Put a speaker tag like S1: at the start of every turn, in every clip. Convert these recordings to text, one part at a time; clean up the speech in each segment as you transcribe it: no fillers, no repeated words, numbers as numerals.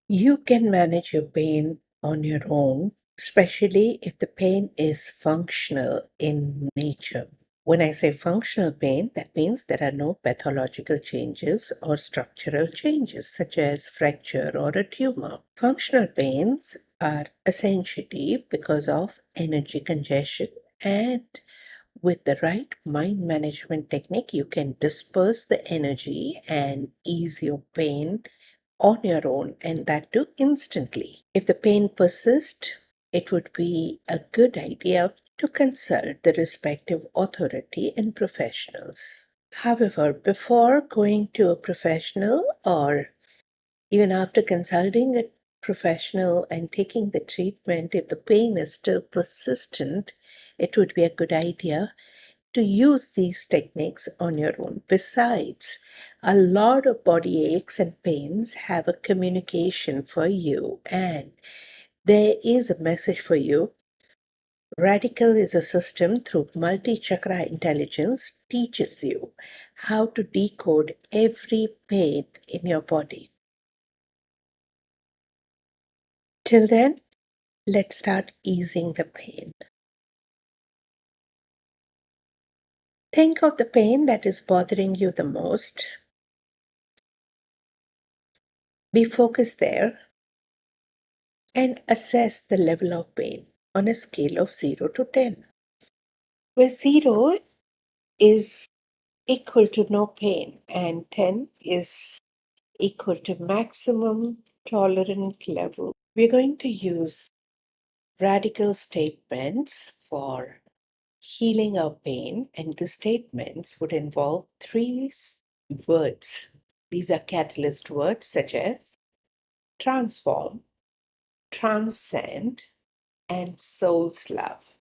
S1: You can manage your pain on your own, especially if the pain is functional in nature. When I say functional pain, that means there are no pathological changes or structural changes, such as fracture or a tumor. Functional pains are essentially because of energy congestion, and with the right mind management technique, you can disperse the energy and ease your pain on your own, and that too instantly. If the pain persists, it would be a good idea to consult the respective authority and professionals. However, before going to a professional, or even after consulting a professional and taking the treatment, if the pain is still persistent, it would be a good idea to use these techniques on your own. Besides, a lot of body aches and pains have a communication for you, and there is a message for you. Redikall is a system through multi-chakra intelligence teaches you how to decode every pain in your body. Till then, let's start easing the pain. Think of the pain that is bothering you the most. Be focused there and assess the level of pain on a scale of 0 to 10, where 0 is equal to no pain and 10 is equal to maximum tolerant level. We're going to use Redikall statements for healing our pain, and the statements would involve three words. These are catalyst words such as transform, transcend, and soul's love.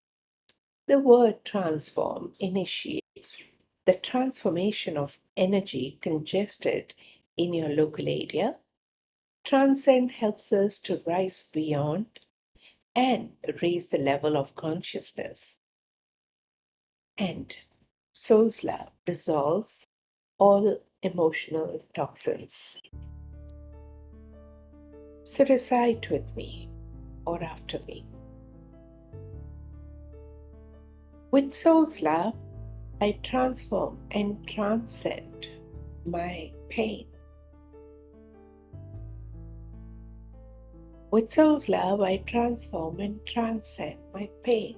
S1: The word transform initiates the transformation of energy congested in your local area. Transcend helps us to rise beyond and raise the level of consciousness. And soul's love dissolves all emotional toxins. So recite with me or after me. With soul's love, I transform and transcend my pain. With soul's love, I transform and transcend my pain.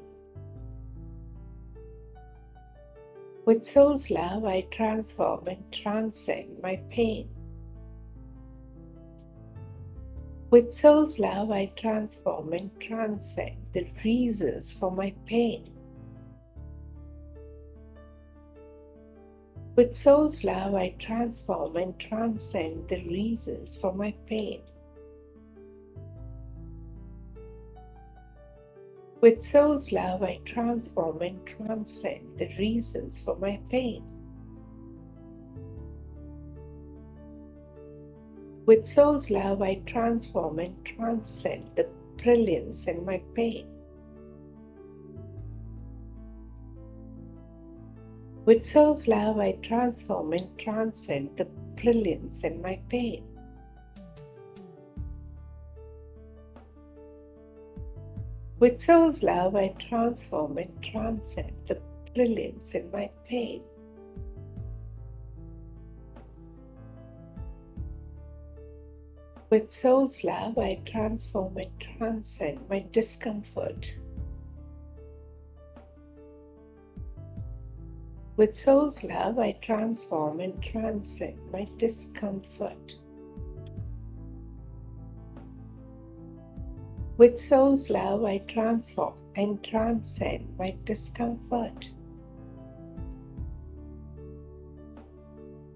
S1: With soul's love, I transform and transcend my pain. With soul's love, I transform and transcend the reasons for my pain. With soul's love, I transform and transcend the reasons for my pain. With soul's love, I transform and transcend the reasons for my pain. With soul's love, I transform and transcend the brilliance in my pain. With soul's love, I transform and transcend the brilliance in my pain. With soul's love, I transform and transcend the brilliance in my pain. With soul's love, I transform and transcend my discomfort. With soul's love, I transform and transcend my discomfort. With soul's love, I transform and transcend my discomfort.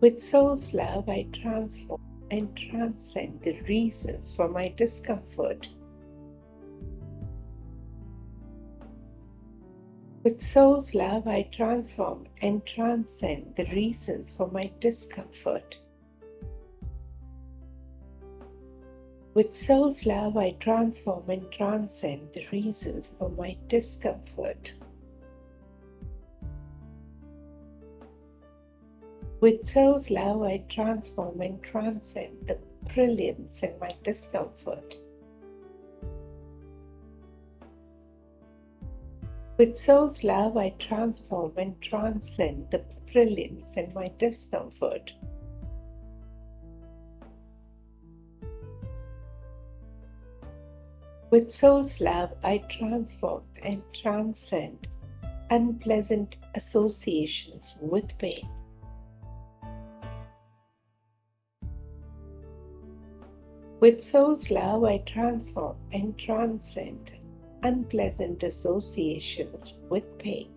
S1: With soul's love, I transform and transcend the reasons for my discomfort. With soul's love, I transform and transcend the reasons for my discomfort. With soul's love, I transform and transcend the reasons for my discomfort. With soul's love, I transform and transcend the brilliance in my discomfort. With soul's love, I transform and transcend the brilliance in my discomfort. With soul's love, I transform and transcend unpleasant associations with pain. With soul's love, I transform and transcend unpleasant associations with pain.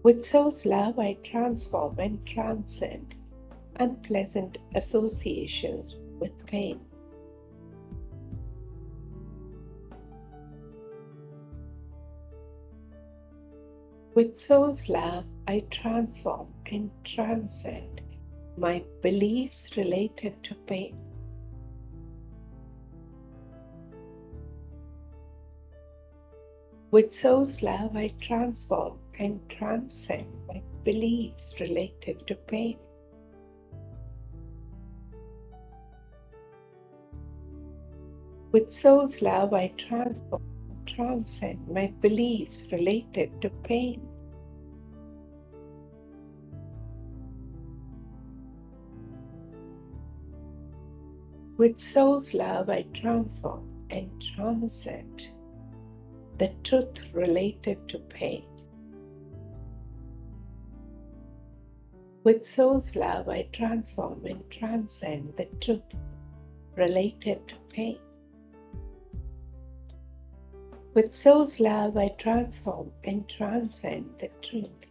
S1: With soul's love, I transform and transcend unpleasant associations with pain. With soul's love, I transform and transcend my beliefs related to pain. With soul's love, I transform and transcend my beliefs related to pain. With soul's love, I transform and transcend my beliefs related to pain. With soul's love, I transform and transcend the truth related to pain. With soul's love, I transform and transcend the truth related to pain. With soul's love, I transform and transcend the truth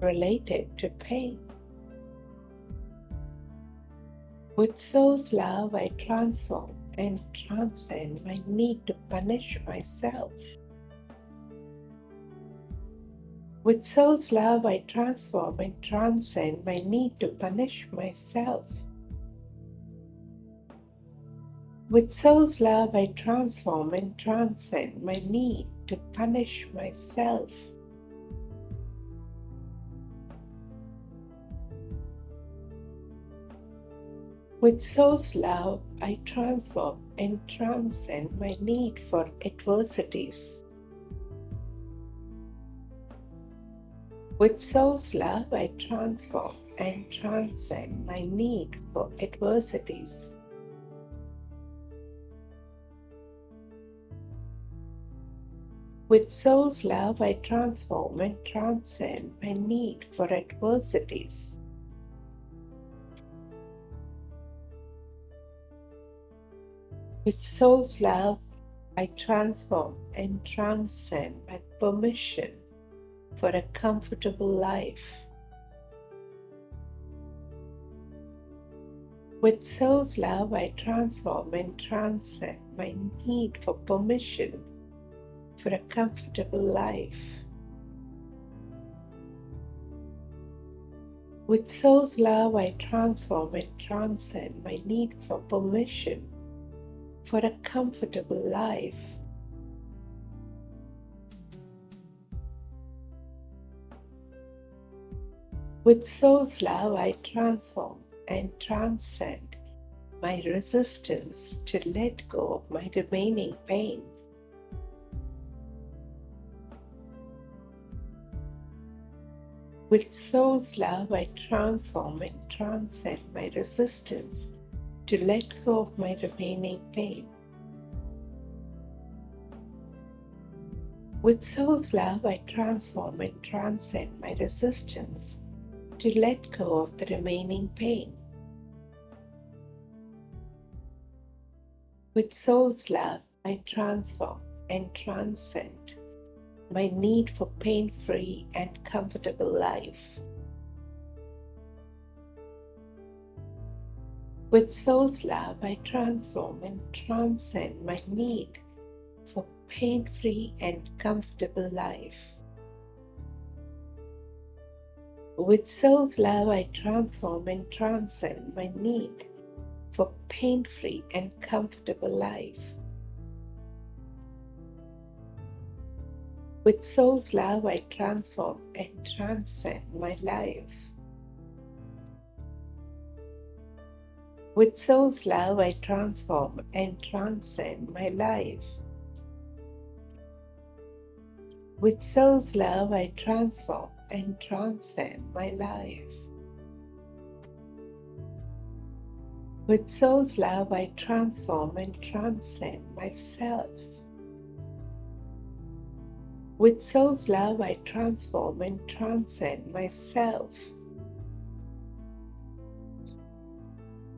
S1: related to pain. With soul's love, I transform and transcend my need to punish myself. With soul's love, I transform and transcend my need to punish myself. With soul's love, I transform and transcend my need to punish myself. With soul's love, I transform and transcend my need for adversities. With soul's love, I transform and transcend my need for adversities. With soul's love, I transform and transcend my need for adversities. With soul's love, I transform and transcend my permission for a comfortable life. With soul's love, I transform and transcend my need for permission for a comfortable life. With soul's love, I transform and transcend my need for permission for a comfortable life. With soul's love, I transform and transcend my resistance to let go of my remaining pain. With soul's love, I transform and transcend my resistance to let go of my remaining pain. With soul's love, I transform and transcend my resistance to let go of the remaining pain. With soul's love, I transform and transcend my need for pain-free and comfortable life. With soul's love, I transform and transcend my need for pain-free and comfortable life. With soul's love, I transform and transcend my need for pain-free and comfortable life. With soul's love, I transform and transcend my life With soul's love, I transform and transcend my life. With soul's love, I transform and transcend my life. With soul's love, I transform and transcend myself. With soul's love, I transform and transcend myself.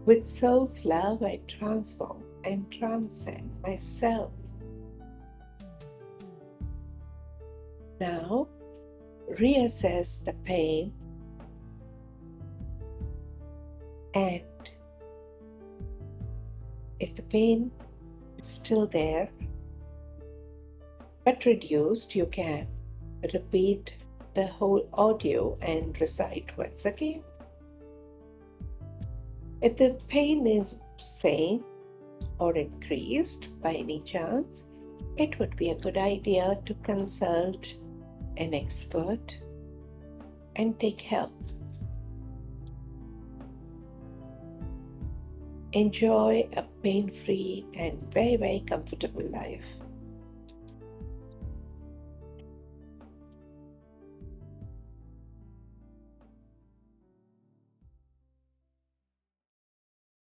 S1: With soul's love, I transform and transcend myself. Now, reassess the pain and if the pain is still there but reduced, you can repeat the whole audio and recite once again. If the pain is same or increased by any chance, it would be a good idea to consult an expert and take help. Enjoy a pain-free and very, very comfortable life.